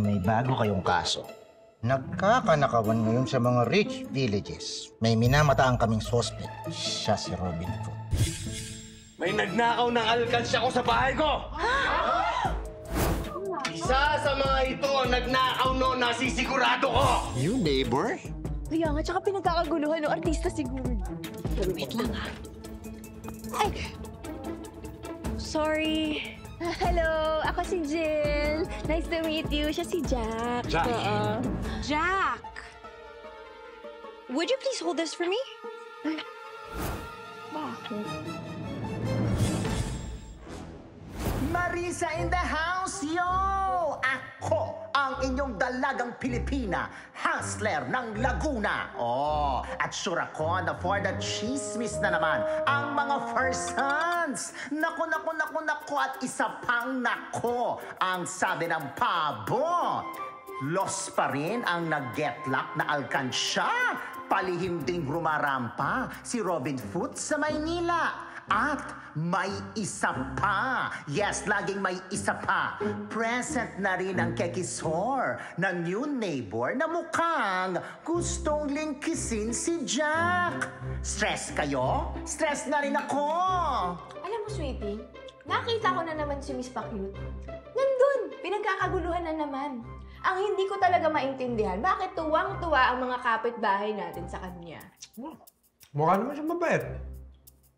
May bago kayong kaso. Nagkakanakawan ngayon sa mga rich villages. May minamataang kaming suspect. Siya si Robin Hood. May nagnakaw ng alkansya ko sa bahay ko! Isa sa mga ito ang nagnakaw noon, nasisigurado ko! You neighbor? Kaya nga, tsaka pinagkakaguluhan ng artista siguro. Wait lang ha. Ay! Sorry. Hello, ako si Jill. Nice to meet you. Siya si Jack. Jack? Jack! Would you please hold this for me? Bakit? Marisa in the house, yo! Ako ang inyong dalagang Pilipina, hustler ng Laguna. Oh, at sure ako na for the chismis na naman ang mga first hands. Naku, at isa pang nako ang sabi ng pabo. Los pa rin ang nag-getlock na alkansya. Palihim ding rumarampa si Robin Hood sa Maynila. At may isa pa. Yes, laging may isa pa. Present na rin ang kekisor na new neighbor na mukhang gustong lingkisin si Jack. Stress kayo? Stress na rin ako. Alam mo, sweetie, nakita ko na naman si Miss Pakyut. Nandun, pinagkakaguluhan na naman. Ang hindi ko talaga maintindihan, bakit tuwang-tuwa ang mga kapitbahay natin sa kanya? Mukha naman siya mabait.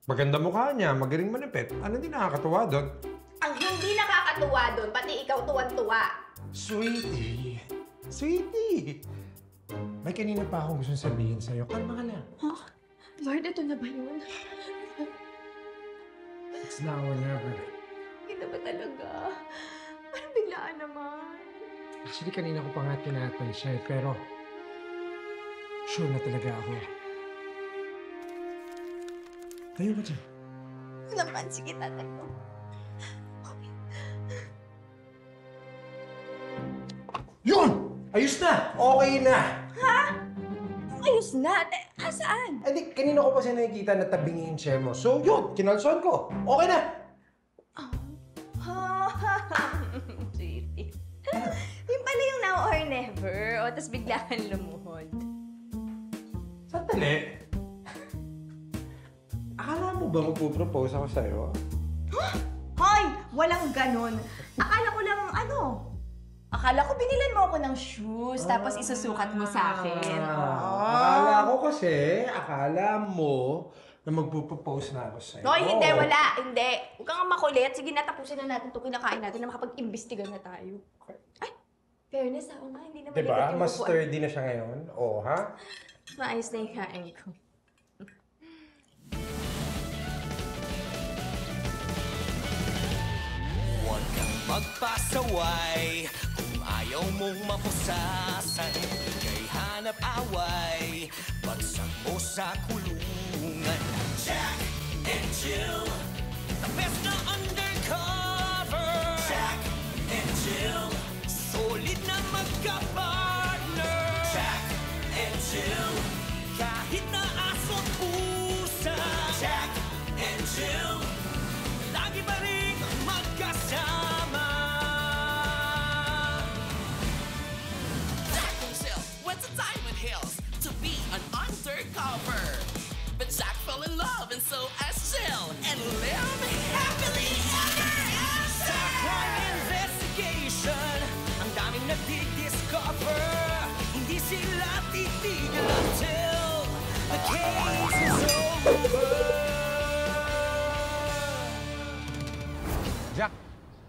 Maganda mukha niya, magaling manipit. Ano din nakakatuwa doon? Ang hindi nakakatuwa doon, pati ikaw tuwan-tuwa. Sweetie! Sweetie! May kanina pa akong gusto sabihin sa'yo. Kalma ka lang. Huh? Lord, ito na ba yun? It's now or never. Hindi na ba talaga? Parang biglaan naman. Actually, kanina ko pa nga tinatay siya pero sure na talaga ako. Tayo ba dyan? Naman, sige tatay ko. Yun! Ayos na! Okay na! Ha? Ayos na. Saan? Eh di, kanina ko pa siya nakikita na tabingin siya mo. So yun, kinalson ko. Okay na! Sweetie. Yung pala yung now or never. O, tapos bigla kang lumuhod. Sandali. Akala mo ba magpo-propose ako sa'yo? Hoy! Walang ganun. Akala ko lang, akala ko binilan mo ako ng shoes, tapos isusukat mo sa akin. Akala mo na magpo-propose na ako sa'yo. Hoy, hindi, wala. Hindi. Huwag kang makulit. Sige na, tapusin na natin ito. Kinakain natin na makapag-imbestiga na tayo. Ay, fairness ako nga. Hindi na maligat Diba? yung Mas upuan. sturdy na siya ngayon. Oo, ha? Maayos na yung kain ko. Huwag kang magpasaway kung ayaw mong mapusasan. Kay hanap away, bagsak mo sa kulungan. Jack and Jill, the best na undercover. Jack and Jill, solid na magka-partner. Jack and Jill, kahit na aso't pusa. Jack and Jill, lagi pa rin magkasama. Jack and Jill went to Diamond Hills to be an undercover. But Jack fell in love and so as Jill and live happily ever after. Sa crime investigation, ang daming nagdi-discover. Hindi sila titigil until the case is over. Jack,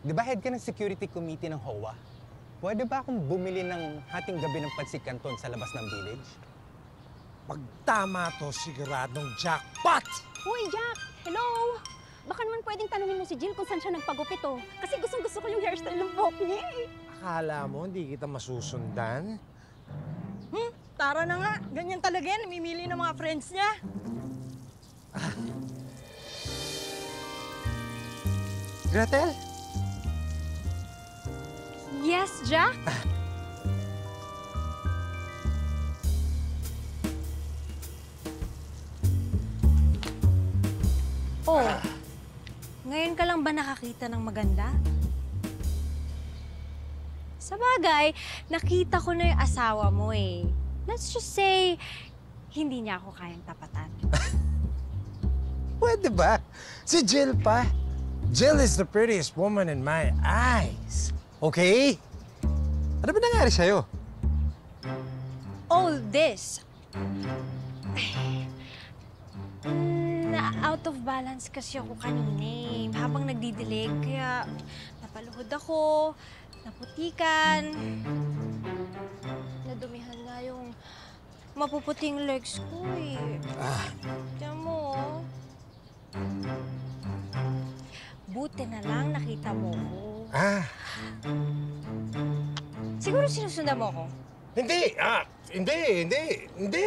di ba head ka ng security committee ng HOA? Pwede ba akong bumili ng hating gabi ng pansik canton sa labas ng village? Pag tama to, siguradong jackpot! Hoy, Jack! Hello! Baka naman pwedeng tanungin mo si Jill kung saan siya nagpagupit, oh. Kasi gustong-gusto ko yung hairstyle ng buhok niya, eh. Akala mo, hindi kita masusundan? Tara na nga. Ganyan talaga yan. Namimili ng mga friends niya. Gretel? Yes, Jack? Oh, ngayon ka lang ba nakakita ng maganda? Sa bagay, nakita ko na yung asawa mo eh. Let's just say, hindi niya ako kayang tapatan. Pwede ba? Si Jill pa. Jill is the prettiest woman in my eyes. Okay? Ano ba nangyari sa'yo? All this. Na out of balance kasi ako kanina eh. Habang nagdidilig, kaya napaluhod ako, naputikan, nadumihan nga yung mapuputing legs ko eh. Tiyan mo, oh. Buti na lang nakita mo ko. Siguro sinusundan mo ko? Hindi, hindi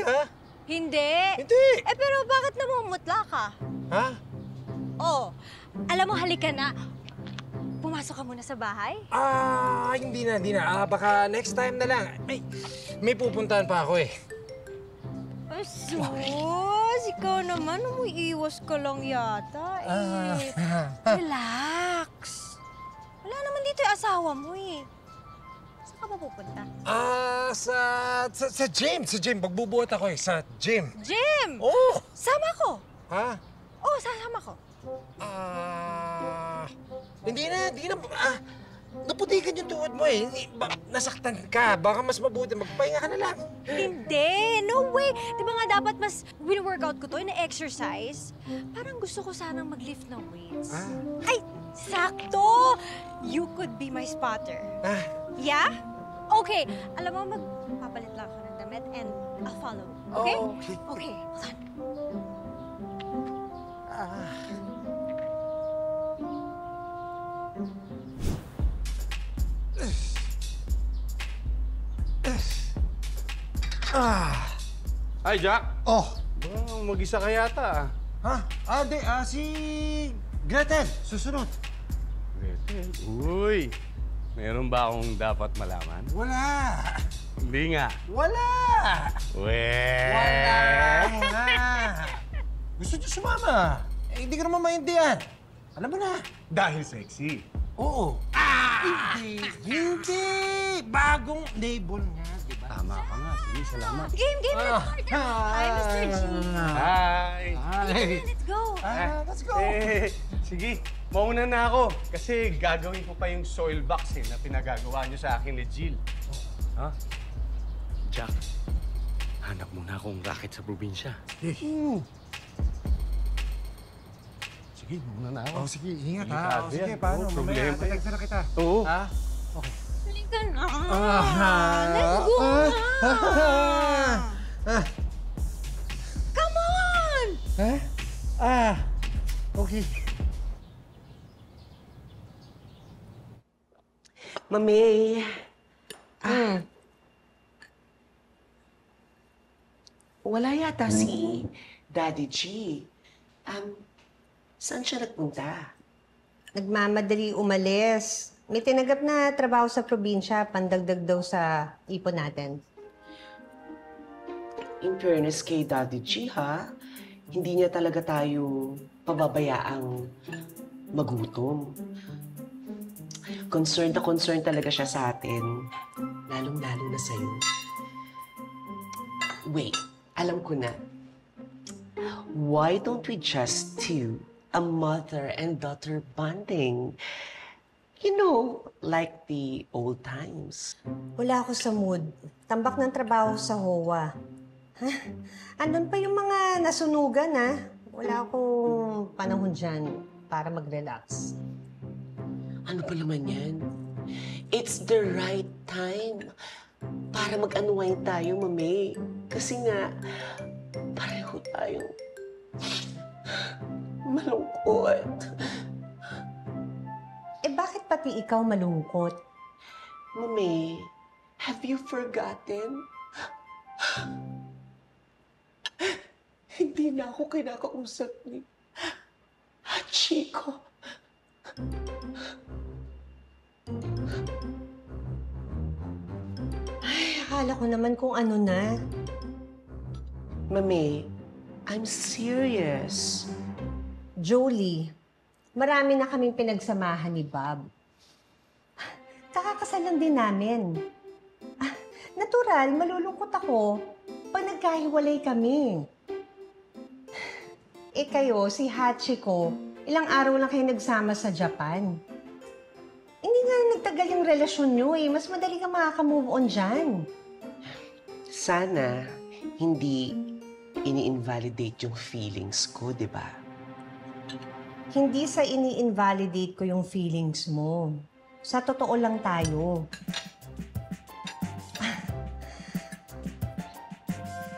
ha? Hindi? Hindi! Eh pero bakit namumutla ka? Ha? Oh, alam mo, halika na. Pumasok ka muna sa bahay? Hindi na. Baka next time na lang. May pupuntahan pa ako eh. Ay, sus! Ikaw naman, umuiwas ka lang yata eh. Relax. Wala naman dito yung asawa mo eh. Saan ka ba pupunta? Sa gym. Sa gym. Magbubuhat ako eh. Sa gym. Gym? Oo! Sama ko. Ha? Oo, sasama ko. Hindi na. Naputikan yung tuhod mo eh. Nasaktan ka. Baka mas mabuti. Magpahinga ka na lang. Hindi. No way. Di ba nga dapat mas win-workout ko to, in-exercise? Parang gusto ko sanang mag-lift ng weights. Ay, sakto! You could be my spotter. Yeah? Okay. Alam mo, magpapalit lang ako ng damit and I'll follow. Okay? Okay. Hold on. Hi, Jack. Oh! Mag-isa ka yata. Si Gretel. Susunod. Gretel? Uy! Meron ba akong dapat malaman? Wala. Hindi nga. Wala. Gusto niyo sumama. Hindi ko naman maintindihan. Alam mo na. Dahil sexy. Oo. Hindi. Bagong label nga, di ba? Tama ka nga. Sige, salamat. Game, partner. Hi, Mr. G. Hi! Let's go. Let's go. Sige. Mauna na ako. Kasi gagawin ko pa yung soil box na pinagagawa niyo sa akin ni Jill. Ha? Jack, hanap muna akong racket sa probinsya. Sige, mauna na ako. Sige, ingat ha. Sige, Yan. paano? Problema. Tatagsa na kita. Oo. Okay. Halika na. Let's go na. Come on! Okay. Mami. Wala yata si Daddy G. Saan siya nagpunta? Nagmamadali umalis. May tinanggap na trabaho sa probinsya, pandagdag daw sa ipon natin. In fairness kay Daddy G, ha? Hindi niya talaga tayo pababayaang magutom. Concerned talaga siya sa atin. Lalong-lalo na sa'yo. Wait, alam ko na. Why don't we just do a mother and daughter bonding? You know, like the old times. Wala ako sa mood. Tambak ng trabaho sa HOA. Andun pa yung mga nasunugan, ha? Wala akong panahon dyan para mag-relax. Ano pa naman yan? It's the right time para mag-unwind tayo, Mami. Kasi nga, pareho tayong malungkot. Bakit pati ikaw malungkot? Mami, have you forgotten? Hindi na ako kinakausap ni Chico. Ay, akala ko naman kung ano na. Mami, I'm serious. Jolie, marami na kaming pinagsamahan ni Bob. kakakasal lang din namin. Natural, malulungkot ako pag nagkahiwalay kami. Kayo, si Hachiko, ilang araw lang kayo nagsama sa Japan. Hindi nga nagtagal yung relasyon nyo Mas madali ka makaka-move on dyan. Sana hindi ini-invalidate yung feelings ko, di ba? Hindi sa ini-invalidate ko yung feelings mo. Sa totoo lang tayo.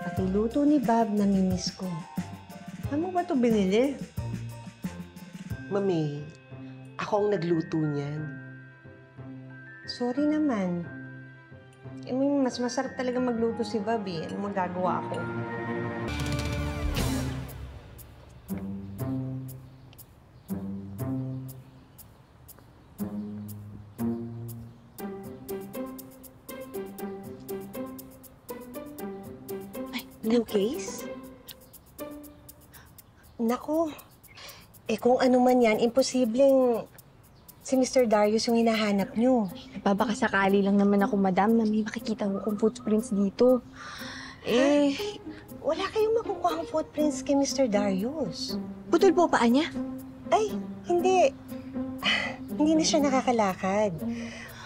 Pati luto ni Bob, namimiss ko. Ano ba ito binili? Mami, ako ang nagluto niyan. Sorry naman. Mas masarap talaga magluto si Bob eh. Ano magagawa ko? New case? Naku, kung ano man yan, imposibleng si Mr. Darius yung hinahanap nyo. Babakasakali lang naman ako, madam, na may makikita ko kung footprints dito. Wala kayong makukuha ang footprints kay Mr. Darius. Putol po paa niya? Ay, hindi. Hindi na siya nakakalakad.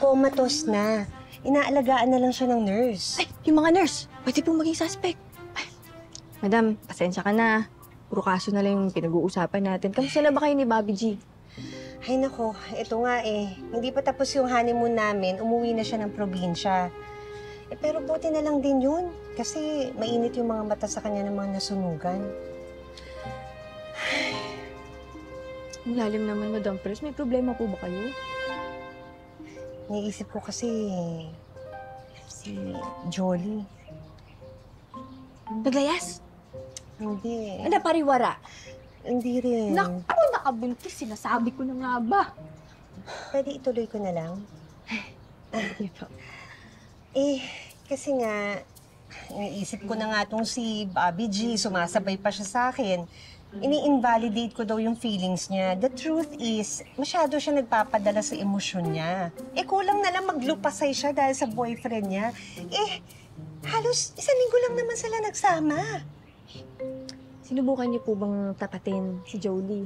Comatose na. Inaalagaan na lang siya ng nurse. Ay, yung mga nurse, pwede pong maging suspect. Ay, madam, pasensya ka na. Puro kaso na lang yung pinag-uusapan natin. Kamusta na ba kayo ni Bobby G? Ay nako, ito nga hindi pa tapos yung honeymoon namin, umuwi na siya ng probinsya. Pero buti na lang din yun, kasi mainit yung mga mata sa kanya ng mga nasunugan. Ang lalim naman, Madam Pres. May problema po ba kayo? Niisip ko kasi si Jolie. Naglayas? Hindi. Napariwara? Hindi rin. Naku, nakabuntis. Sinasabi ko na nga ba? Pwede ituloy ko na lang? Kasi nga, iniisip ko na nga itong si Bobby G, sumasabay pa siya sa akin. Ini-invalidate ko daw yung feelings niya. The truth is, masyado siya nagpapadala sa emosyon niya. Kulang na lang maglupasay siya dahil sa boyfriend niya. Halos 1 linggo lang naman sila nagsama. Sinubukan niyo po bang tapatin si Jolie?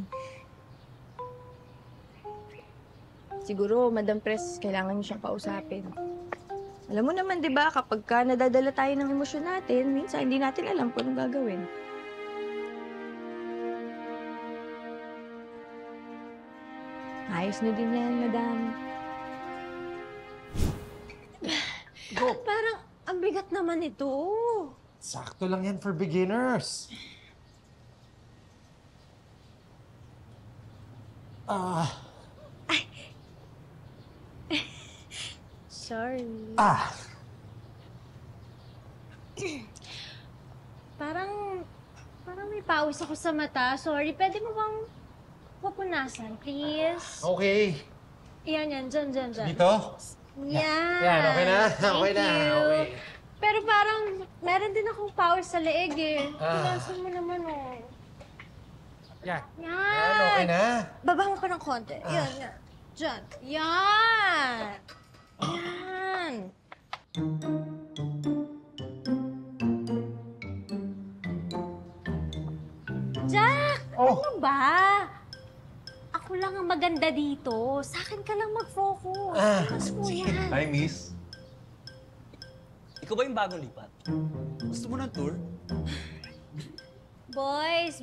Siguro, Madam Pres, kailangan niyo siyang kausapin. Alam mo naman, di ba, kapag ka nadadala tayo ng emosyon natin, minsan hindi natin alam kung anong gagawin. Ayos na din yan, Madam. Go. Parang ang bigat naman ito. Sakto lang yan for beginners. Sorry. Parang may pawis ako sa mata. Sorry, pwede mo bang pupunasan, please? Okay. Yan. Dyan. Dito? Yan. Yan, okay na? Okay na. Thank you. Okay. Pero parang meron din akong power sa leeg eh. Punasan mo naman oh. Yan. Yan. Okay na? Baba mo pa ng konti. Yan. Dyan. Yan. Yan. Jack! Ano ba? Ako lang ang maganda dito. Sa akin ka lang mag-focus. Focus mo yan. Hi, miss. Ikaw ba yung bagong lipat? Gusto mo ng tour? Boys.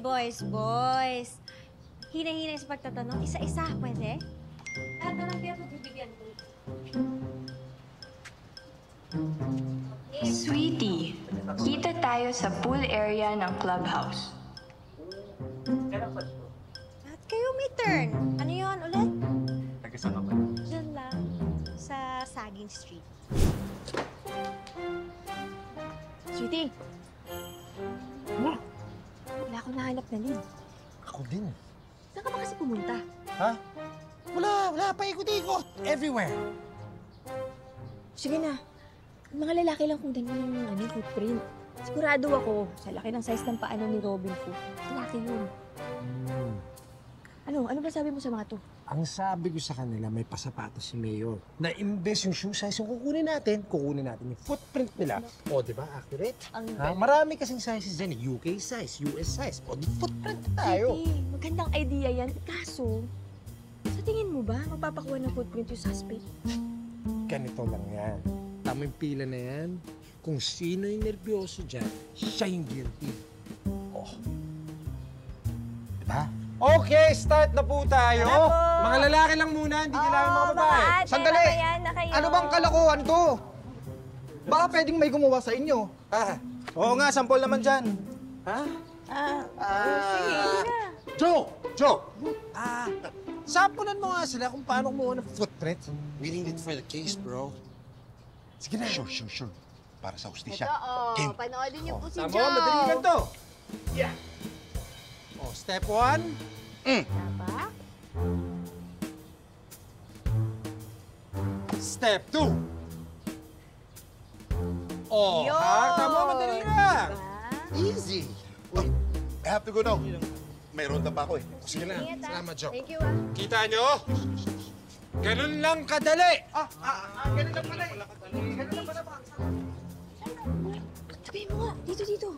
Hina-hina sa pagtatanong. Isa-isa, pwede? Ano lang kaya pagbibigyan ko? Sweetie, kita tayo sa pool area ng clubhouse. At kayo may turn. Ano yun ulit? Taga-saan ka ba? Diyan lang. Sa Saging Street. Sweetie! Wala akong nahanap na lead. Ako din. Saan ka ba kasi pumunta? Ha? Wala. Paikot-ikot. Everywhere. Sige na. Ang mga lalaki lang kung ganyan yung footprint. Sigurado ako, sa laki ng size ng paano ni Robin Hood, lalaki yun. Ano ba sabi mo sa mga to? Ang sabi ko sa kanila, may pasapatos si Mayor. Na imbes yung shoe size yung kukunin natin yung footprint nila. O, di ba? Accurate? Marami kasing sizes dyan. UK size, US size. O, di footprint tayo. Sige, magandang idea yan. Kaso, sa tingin mo ba, mapapakuha ng footprint yung suspect? Ganito lang yan. Tamang pila na yan. Kung sino yung nervyoso dyan, siya yung guilty. Oh. Diba? Okay, start na po tayo. Mga lalaki lang muna, hindi kailangan mga babae. Sandali! Ano bang kalokohan to? Baka pwedeng may gumawa sa inyo. Oo nga, sampol naman dyan. Joe! Sampulan mo nga sila kung paano kumuha ng footprint. We need it for the case, bro. Sige na. Sure. Para sa hustisya. Ito, panoodin niyo po si Joe. Tama, madali lang to. Yeah. Oh, step 1. Tama? Step 2. Oh, Yo! tama, madali lang. Easy. Wait, I have to go now. May ronda pa ako eh. Sige na. Salamat, Joe. Thank you, Kita nyo? Ganun lang kadali. Ganun lang pala eh. Ganun lang pala ba? Tabihin mo nga. Dito.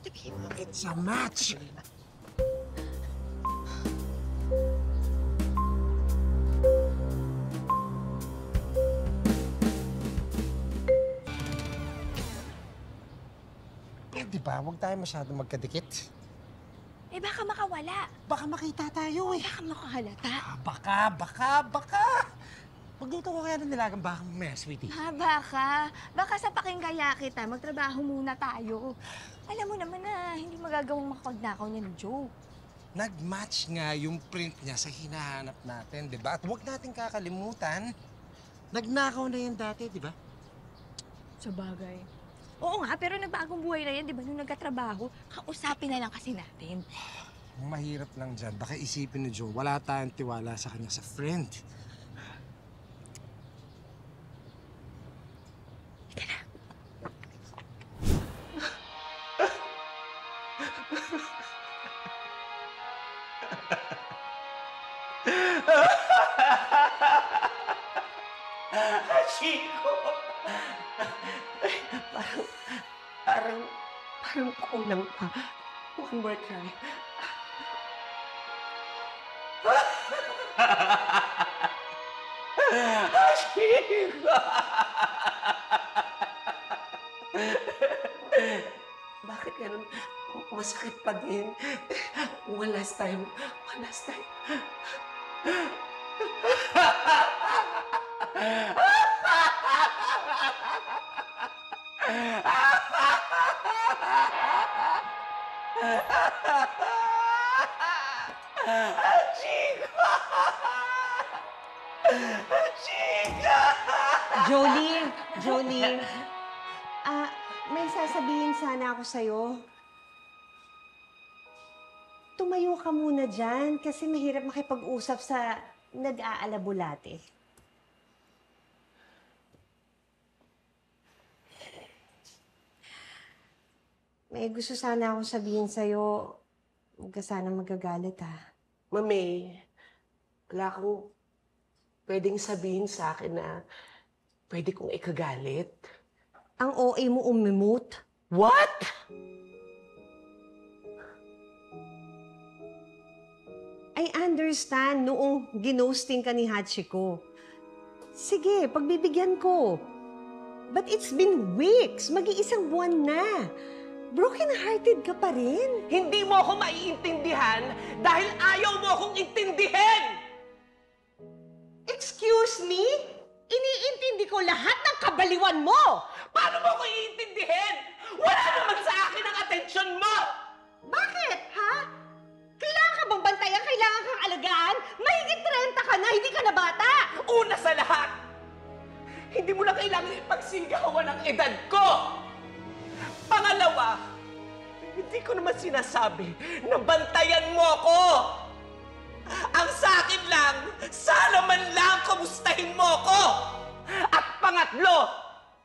Tabihin mo. It's a match. Di ba? Huwag tayo masyadong magkadikit. Baka makawala. Baka makita tayo eh. Baka makahalata. Baka. Magluto ko kaya ng nilagang baka mamaya, sweetie. Baka sa pakingaya kita, magtrabaho muna tayo. Alam mo naman na hindi magagawang makapagnakaw niya ni Joe. Nag-match nga yung print niya sa hinahanap natin, di ba? At huwag natin kakalimutan, nagnakaw na yan dati, di ba? Sa bagay. Oo nga, pero nagbagong buhay na yan, di ba? Nung nagkatrabaho, kausapin na lang kasi natin. Mahirap lang dyan. Baka isipin ni Joe, wala tayong tiwala sa kanya sa friend. Chico! Parang kulang pa. One more try. Chico! Bakit ganun? Masakit pa din. One last time. Jolie. May sasabihin sana ako sa'yo. Tumayo ka muna dyan kasi mahirap makipag-usap sa nag-aalabulate. May gusto sana akong sabihin sa'yo. Huwag ka sana magagalit, ha? Mami, wala kang pwedeng sabihin sa akin na pwede kong ikagalit. Ang OA mo umimut. What? I understand noong ginosting ka ni Hachiko. Sige, pagbibigyan ko. But it's been weeks. Mag-iisang buwan na. Broken-hearted ka pa rin. Hindi mo ako maiintindihan dahil ayaw mo akong intindihin! Excuse me? Iniintindi ko lahat ng kabaliwan mo! Paano mo ako iintindihin? Wala naman sa akin ang atensyon mo! Bakit, ha? Kailangan ka bang bantayan? Kailangan kang alagaan? Mahigit 30 ka na, hindi ka na bata! Una sa lahat, hindi mo na kailangan ipagsigawan ang edad ko! Pangalawa, hindi ko naman sinasabi na bantayan mo ako! Ang sa akin lang, sana man lang kamustahin mo ako! At pangatlo,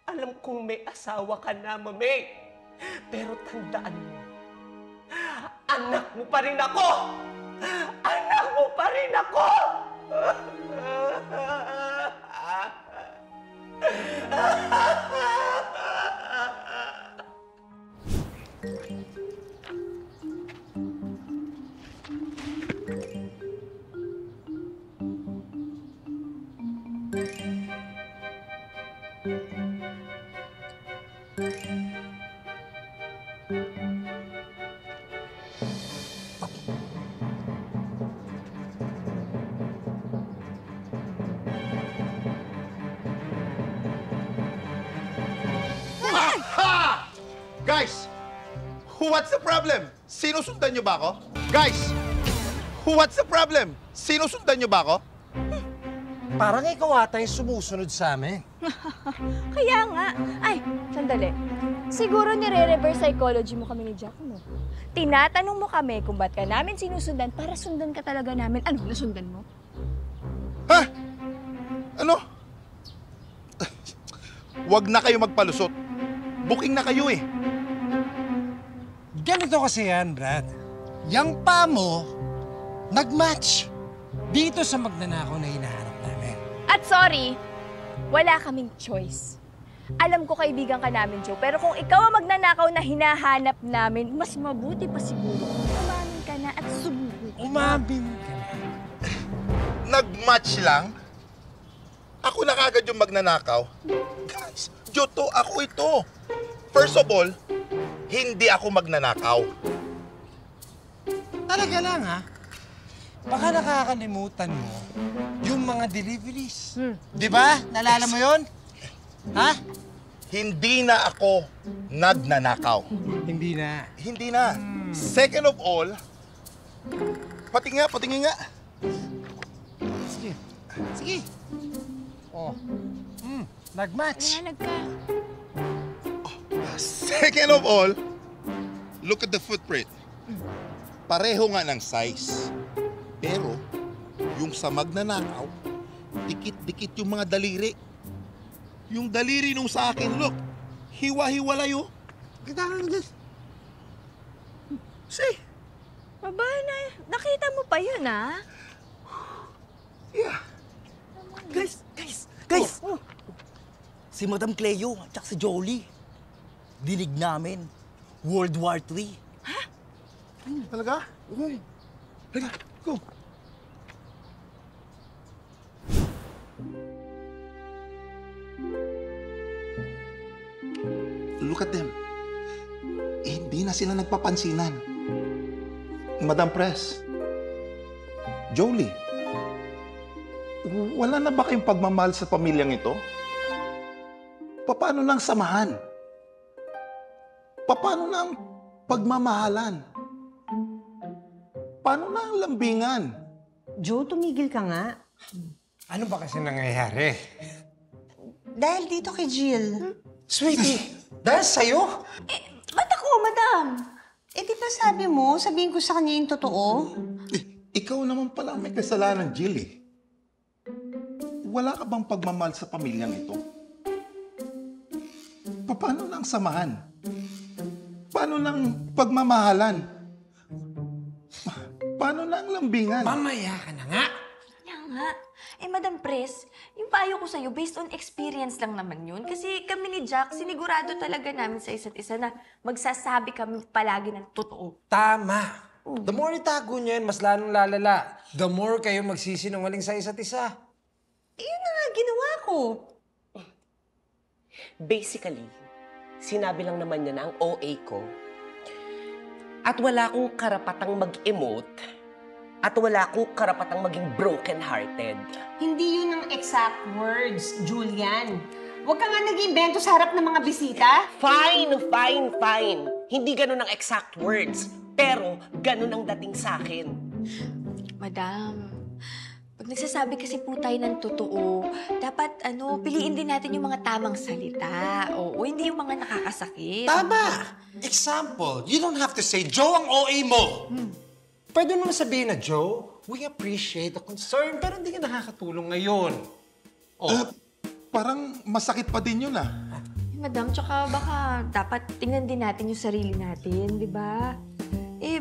alam kong may asawa ka na, Mami. Pero tandaan mo, anak mo pa rin ako! Anak nako! Guys! What's the problem? Sinusundan niyo ba ako? Guys! What's the problem? Sinusundan niyo ba ako? Parang ikaw ata yung sumusunod sa amin. Kaya nga. Ay, sandali. Siguro nire-reverse psychology mo kami ni Jack mo. Tinatanong mo kami kung ba't ka namin sinusundan para sundan ka talaga namin. Ano, nasundan mo? Ha? Ano? Huwag na kayo magpalusot. Booking na kayo eh. Ganito kasi yan, Brad. Yang pa mo, nag-match dito sa magnanakaw na hinahanap namin. At sorry, wala kaming choice. Alam ko kaibigan ka namin, Joe, pero kung ikaw ang magnanakaw na hinahanap namin, mas mabuti pa siguro. Umamin ka na at sumuko. Umamin ka na. Nag-match lang? Ako na kagad yung magnanakaw? Guys, Joto, ako ito. First of all, hindi ako magnanakaw. Talaga lang, ha? Baka nakakalimutan mo yung mga deliveries. Di ba? Naalala mo yun? Ha? Hindi na ako nagnanakaw. Hindi na. Hindi na. Second of all, patingin nga. Sige. Sige. Oh. Nag-match. Second of all, look at the footprint. Pareho nga ng size. Pero, yung sa magnanakaw, dikit-dikit yung mga daliri. Yung daliri nung sa akin, look, hiwa-hiwalay oh. See? Aba, nakita mo pa yun, ha? Yeah. Guys! Si Madam Cleo at si Jolie. Dinig namin. World War III. Talaga? Okay. Halika, go. Look at them. Hindi na sila nagpapansinan. Madam Press, Jolie, wala na ba kayong pagmamahal sa pamilyang ito? Paano nang samahan? Paano nang pagmamahalan? Paano na ang lambingan? Joe, tumigil ka nga. Ano ba kasi nangyayari? Dahil dito kay Jill. Sweetie, dahil sa'yo? Ba't ako, madam? Di ba sabi mo, sabihin ko sa kanya yung totoo? Ikaw naman pala may kasalanan, Jill eh. Wala ka bang pagmamahal sa pamilyang ito? Paano na ang samahan? Paano na ang pagmamahalan? Paano na ang lambingan? Mamaya ka na nga. Kaya nga. Madam Pres, yung payo ko sa'yo, based on experience lang naman yun. Kasi kami ni Jack, sinigurado talaga namin sa isa't isa na magsasabi kami palagi ng totoo. Tama. The more itago niyo yan, mas lalong lalala. The more kayo magsisinungaling sa isa't isa. Yun na nga ginawa ko. Basically, sinabi lang naman niya na ang OA ko at wala akong karapatang mag-emote at wala akong karapatang maging broken-hearted. Hindi yun ang exact words, Julian. Huwag ka nga nag-imbento sa harap ng mga bisita. Fine. Hindi ganun ang exact words, pero ganun ang dating sa akin. Madam, pag nagsasabi kasi po tayo ng totoo, dapat piliin din natin yung mga tamang salita. O hindi yung mga nakakasakit. Tama! Example, you don't have to say, Joe, ang OA mo! Pwede naman sabihin na, Joe, we appreciate the concern, pero hindi ka nakakatulong ngayon. Parang masakit pa din yun ah. Madam, tsaka baka dapat tingnan din natin yung sarili natin, di ba?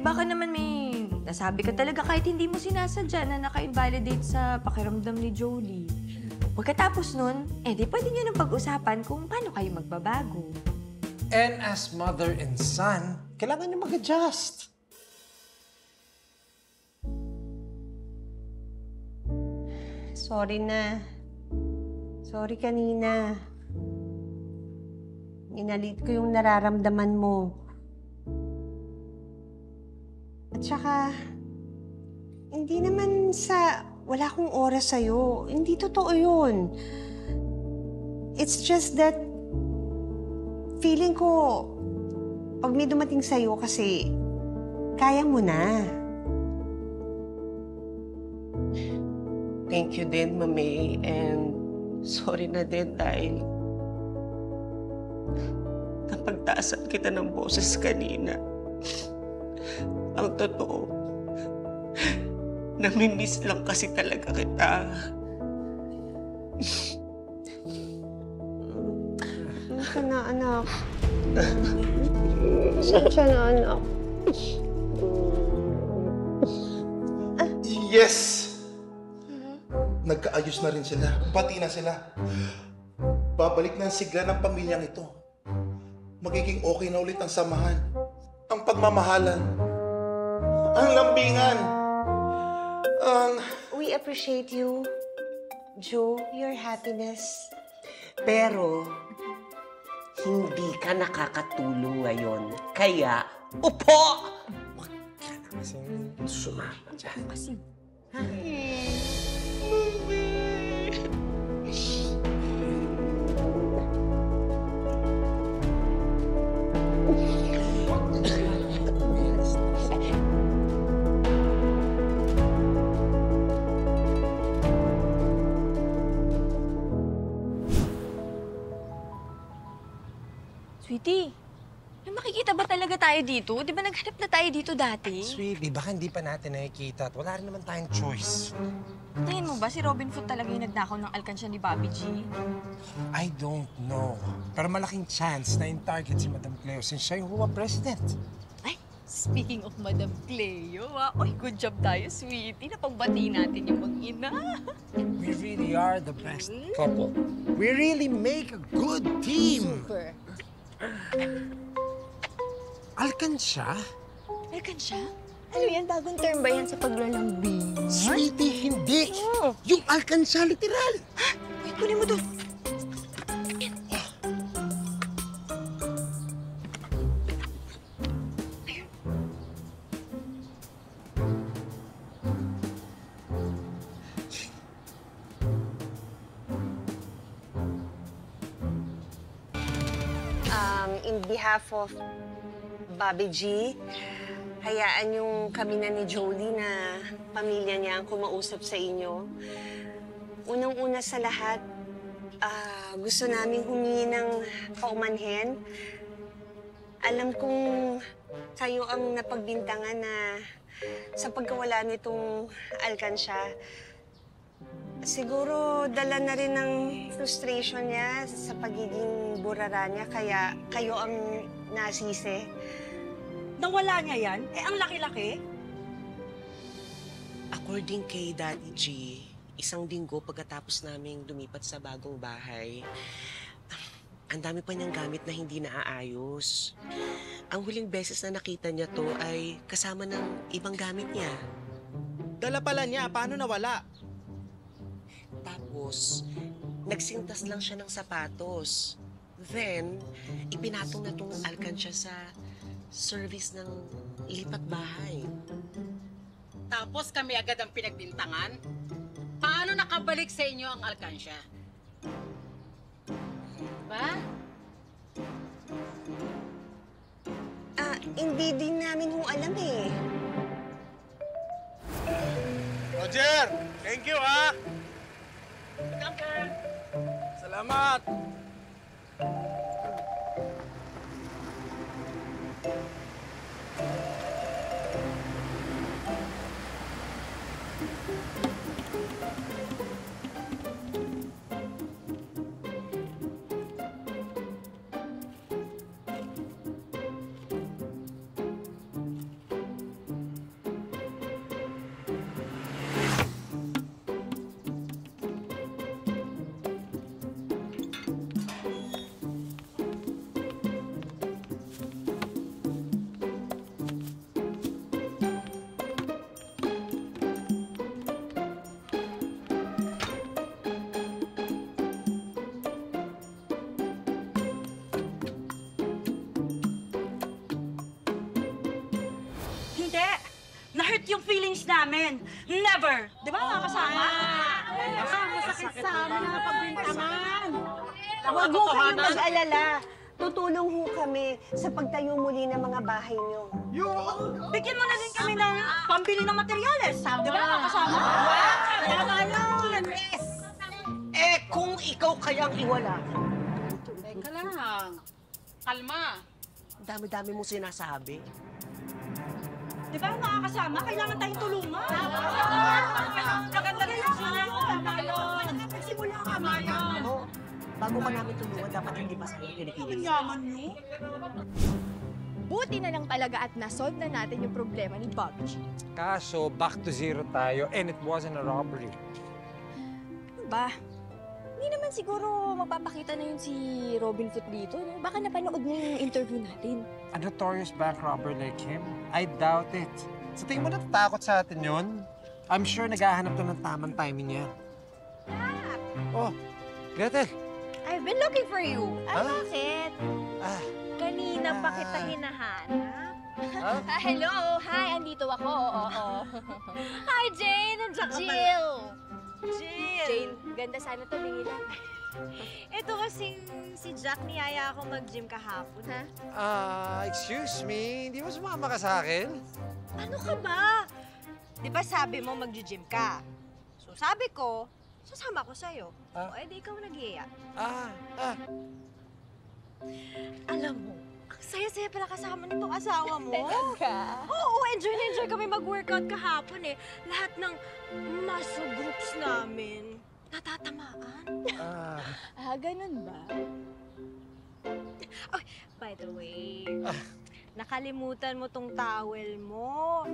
Baka naman may Nasabi ka talaga kahit hindi mo sinasadya na naka-invalidate sa pakiramdam ni Jolie. Pagkatapos nun, di pwede nyo nang pag-usapan kung paano kayo magbabago. And as mother and son, kailangan niyo mag-adjust. Sorry na. Sorry kanina. Inalit ko yung nararamdaman mo. At saka, hindi naman sa wala akong oras sa'yo. Hindi totoo yun. It's just that feeling ko, pag may dumating sa'yo kasi, kaya mo na. Thank you din, Mami. And sorry na din dahil napagtaasan kita ng boses kanina. Ang totoo, namimiss lang kasi talaga kita. Saan ka na, anak? Saan siya na, anak? Yes! Nagkaayos na rin sila. Pati na sila. Babalik na ang sigla ng pamilyang ito. Magiging okay na ulit ang samahan. Ang pagmamahalan. Ang lambingan. We appreciate you, Joe, your happiness. Pero, hindi ka nakakatulong ngayon. Kaya, upo! Huwag ka na kasing sumama dyan. Kasi, Sweetie, may makikita ba talaga tayo dito? Di ba naghanap na tayo dito dati? Sweetie, baka hindi pa natin nakikita at wala rin naman tayong choice. Tingin mo ba si Robin Foot talaga yung nagnakaw ng alkansya ni Bobby G? I don't know. Pero malaking chance na yung target si Madam Cleo since siya yung HOA president. Ay, speaking of Madam Cleo, Uy, good job tayo, sweetie. Napangbati natin yung mag-ina. We really are the best couple. We really make a good team. Super. Alkansya? Alkansya? Ano yan? Bagong term ba yan sa paglalambing? Sweetie, hindi. Yung alkansya, literal. Uy, kunin mo doon. In behalf of Bobby G, hayaan yung kami na ni Jolie na pamilya niya ang kumausap sa inyo. Unang-una sa lahat, gusto naming humingi ng paumanhin. Alam kong kayo ang napagbintangan na sa pagkawala nitong alkansya. Siguro dala na rin ng frustration niya sa pagiging burara niya, kaya kayo ang nasisi. Nawala niya yan? Ang laki-laki. according kay Daddy G, isang linggo pagkatapos naming lumipat sa bagong bahay, ang dami pa niyang gamit na hindi naaayos. Ang huling beses na nakita niya to ay kasama ng ibang gamit niya. Dala pala niya, paano nawala? Tapos, nagsintas lang siya ng sapatos. Then, ipinatong na tong alkansya sa service ng lipat bahay. Tapos kami agad ang pinagbintangan? Paano nakabalik sa inyo ang alkansya? Diba? Hindi din namin ho alam eh. Roger! Thank you, ha! Salamat! yung feelings namin. Never! Di ba mga kasama? Masakit sa amin ang pagbintangan. Huwag mo kayong mag-alala. Tutulong ho kami sa pagtayo muli ng mga bahay niyo. Bigyan mo na din kami ng pambili ng materyales. Di ba mga kasama? Tama yun! Yes! Eh, kung ikaw kayang iwala. Teka lang. Kalma. Dami-dami mo sinasabi. Di ba mga kasama? Kailangan tayong tulungan. Maganda rin yung tama yun. Nagsimula kami. Oo. Bago ka namin tulungan, dapat hindi pa sa'yo kinikilig. Ang yaman niyo. Buti na lang talaga at nasolve na natin yung problema ni Bobby G. Kaso, back to zero tayo and it wasn't a robbery. Ano ba? Hindi naman siguro magpapakita na yun si Robin Foot dito, no? Baka napanood niya yung interview natin. A notorious bank robber like him? I doubt it. Sa tingin mo natatakot sa atin yun? I'm sure naghahanap to ng tamang timing niya. Oh, Gretel! I've been looking for you. Huh? Bakit? Kanina pa kita hinahanap. Hello! Hi! Andito ako. Oo. Hi, Jane! Nandiyan Jill! Jill! Jane, ganda sana to. Bingi lang. Ito kasing si Jack niyaya ako mag-gym kahapon, ha? Excuse me, hindi mo sumama ka sa akin? Ano ka ba? Di ba sabi mo mag-gym ka? So sabi ko, sasama ko sa'yo. O edi ikaw nag-iiyak. Alam mo, ang saya-saya pala kasama nitong asawa mo. Talaga? Oo, enjoy na enjoy kami mag-workout kahapon eh. Lahat ng muscle groups namin natatamaan. Ganun ba? Oh, by the way, nakalimutan mo tong towel mo.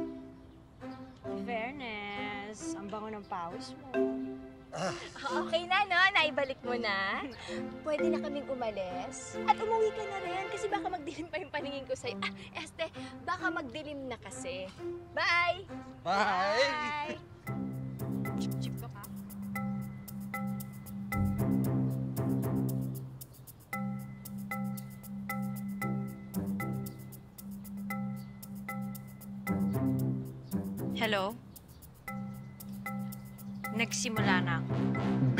Fairness, ang bango ng pawis mo. Okay na, no? Naibalik mo na. Pwede na kaming umalis. At umuwi ka na rin kasi baka magdilim pa yung paningin ko sa'yo. Este, baka magdilim na kasi. Bye! Bye! Chip-chip ka pa. Hello? Nagsimula na ako. B,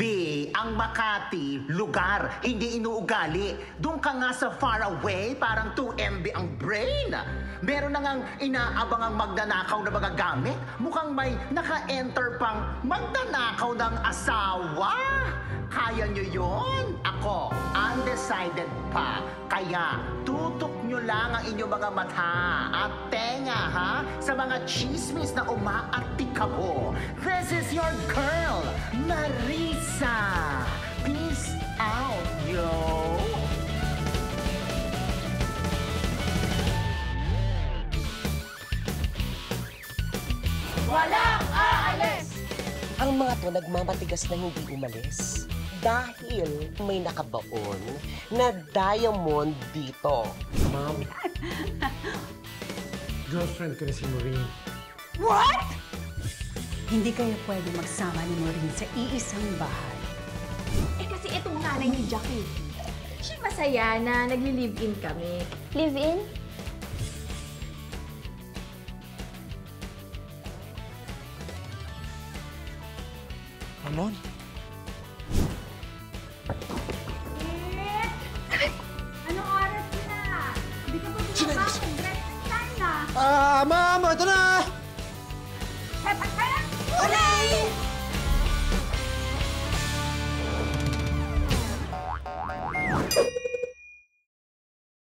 ang Makati, lugar, hindi inuugali. Doon ka nga sa far away, parang 2 MB ang brain. Meron na ngang inaabangang magnanakaw na mga gamit. Mukhang may naka-enter pang magnanakaw ng asawa. Kaya nyo yun? Ako, undecided pa. Kaya, tutok nyo lang ang inyong mga mata at tenga, ha? Sa mga chismis na umaatikabo. This is your girl, Marisa. Peace out, yo! Walang aalis! Ang mga to nagmamatigas na hindi umalis dahil may nakabaon na diamond dito. Ma'am, girlfriend ko na si Maureen. What? Hindi kayo pwede magsama ni Maureen sa iisang bahay. Eh kasi itong nanay ni Jackie. Siya masaya na nagli-live-in kami. Live-in? Come on. Anong oras na? Hindi ka pa bumabakong. Breakfast time na. Ma'am, ito na! Hep! Hooray!